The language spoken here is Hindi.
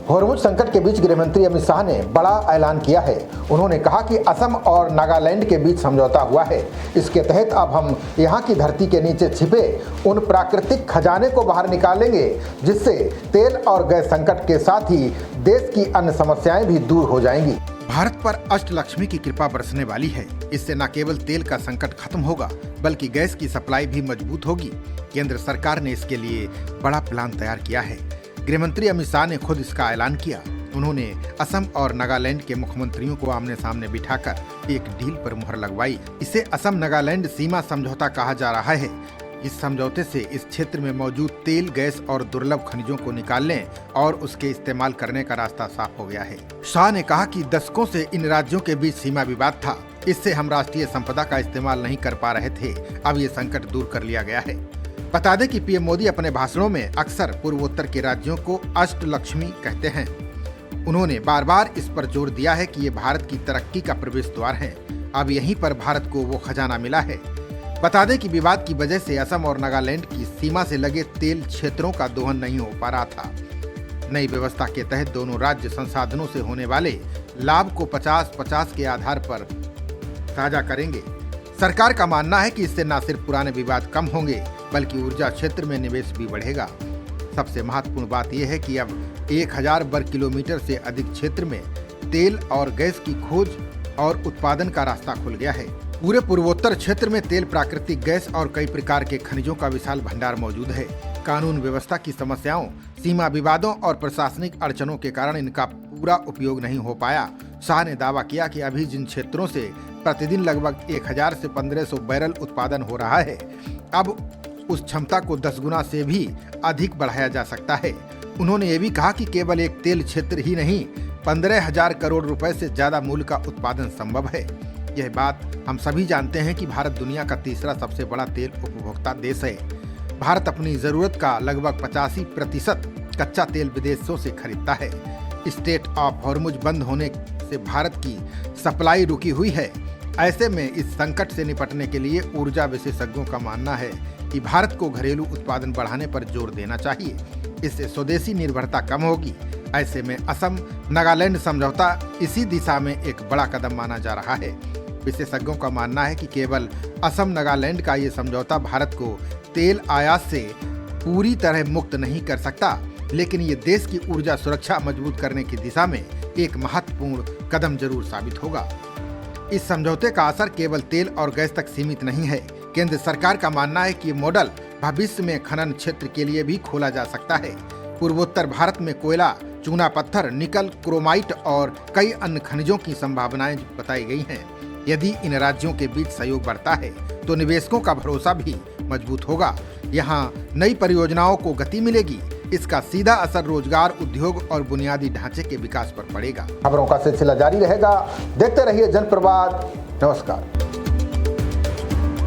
हॉर्मुज संकट के बीच गृहमंत्री अमित शाह ने बड़ा ऐलान किया है। उन्होंने कहा कि असम और नागालैंड के बीच समझौता हुआ है। इसके तहत अब हम यहां की धरती के नीचे छिपे उन प्राकृतिक खजाने को बाहर निकालेंगे, जिससे तेल और गैस संकट के साथ ही देश की अन्य समस्याएं भी दूर हो जाएंगी। भारत पर अष्टलक्ष्मी की कृपा बरसने वाली है। इससे न केवल तेल का संकट खत्म होगा, बल्कि गैस की सप्लाई भी मजबूत होगी। केंद्र सरकार ने इसके लिए बड़ा प्लान तैयार किया है। गृहमंत्री अमित शाह ने खुद इसका ऐलान किया। उन्होंने असम और नागालैंड के मुख्यमंत्रियों को आमने सामने बिठाकर एक डील पर मुहर लगवाई। इसे असम नागालैंड सीमा समझौता कहा जा रहा है। इस समझौते से इस क्षेत्र में मौजूद तेल, गैस और दुर्लभ खनिजों को निकालने और उसके इस्तेमाल करने का रास्ता साफ हो गया है। शाह ने कहा कि दशकों से इन राज्यों के बीच सीमा विवाद था। इससे हम राष्ट्रीय संपदा का इस्तेमाल नहीं कर पा रहे थे। अब ये संकट दूर कर लिया गया है। बता दें कि पीएम मोदी अपने भाषणों में अक्सर पूर्वोत्तर के राज्यों को अष्टलक्ष्मी कहते हैं। उन्होंने बार बार इस पर जोर दिया है कि ये भारत की तरक्की का प्रवेश द्वार है। अब यहीं पर भारत को वो खजाना मिला है। बता दें कि विवाद की वजह से असम और नागालैंड की सीमा से लगे तेल क्षेत्रों का दोहन नहीं हो पा रहा था। नई व्यवस्था के तहत दोनों राज्य संसाधनों से होने वाले लाभ को 50-50 के आधार पर साझा करेंगे। सरकार का मानना है कि इससे न सिर्फ पुराने विवाद कम होंगे, बल्कि ऊर्जा क्षेत्र में निवेश भी बढ़ेगा। सबसे महत्वपूर्ण बात यह है कि अब 1000 वर्ग किलोमीटर से अधिक क्षेत्र में तेल और गैस की खोज और उत्पादन का रास्ता खुल गया है। पूरे पूर्वोत्तर क्षेत्र में तेल, प्राकृतिक गैस और कई प्रकार के खनिजों का विशाल भंडार मौजूद है। कानून व्यवस्था की समस्याओं, सीमा विवादों और प्रशासनिक अड़चनों के कारण इनका पूरा उपयोग नहीं हो पाया। शाह ने दावा किया कि अभी जिन क्षेत्रों से प्रतिदिन लगभग 1000 से 1500 बैरल उत्पादन हो रहा है, अब उस क्षमता को 10 गुना से भी अधिक बढ़ाया जा सकता है। उन्होंने ये भी कहा कि केवल एक तेल क्षेत्र ही नहीं, 15,000 करोड़ रुपए से ज्यादा मूल्य का उत्पादन संभव है। यह बात हम सभी जानते हैं कि भारत दुनिया का तीसरा सबसे बड़ा तेल उपभोक्ता देश है। भारत अपनी जरूरत का लगभग 85% कच्चा तेल विदेशों से खरीदता है। स्ट्रेट ऑफ हॉर्मुज बंद होने से भारत की सप्लाई रुकी हुई है। ऐसे में इस संकट से निपटने के लिए ऊर्जा विशेषज्ञों का मानना है कि भारत को घरेलू उत्पादन बढ़ाने पर जोर देना चाहिए। इससे स्वदेशी निर्भरता कम होगी। ऐसे में असम नागालैंड समझौता इसी दिशा में एक बड़ा कदम माना जा रहा है। विशेषज्ञों का मानना है कि केवल असम नागालैंड का ये समझौता भारत को तेल आयात से पूरी तरह मुक्त नहीं कर सकता, लेकिन ये देश की ऊर्जा सुरक्षा मजबूत करने की दिशा में एक महत्वपूर्ण कदम जरूर साबित होगा। इस समझौते का असर केवल तेल और गैस तक सीमित नहीं है। केंद्र सरकार का मानना है कि ये मॉडल भविष्य में खनन क्षेत्र के लिए भी खोला जा सकता है। पूर्वोत्तर भारत में कोयला, चूना पत्थर, निकल, क्रोमाइट और कई अन्य खनिजों की संभावनाएं बताई गई हैं। यदि इन राज्यों के बीच सहयोग बढ़ता है तो निवेशकों का भरोसा भी मजबूत होगा। यहाँ नई परियोजनाओं को गति मिलेगी। इसका सीधा असर रोजगार, उद्योग और बुनियादी ढांचे के विकास पर पड़ेगा। खबरों का सिलसिला जारी रहेगा। देखते रहिए जनप्रवाद। नमस्कार।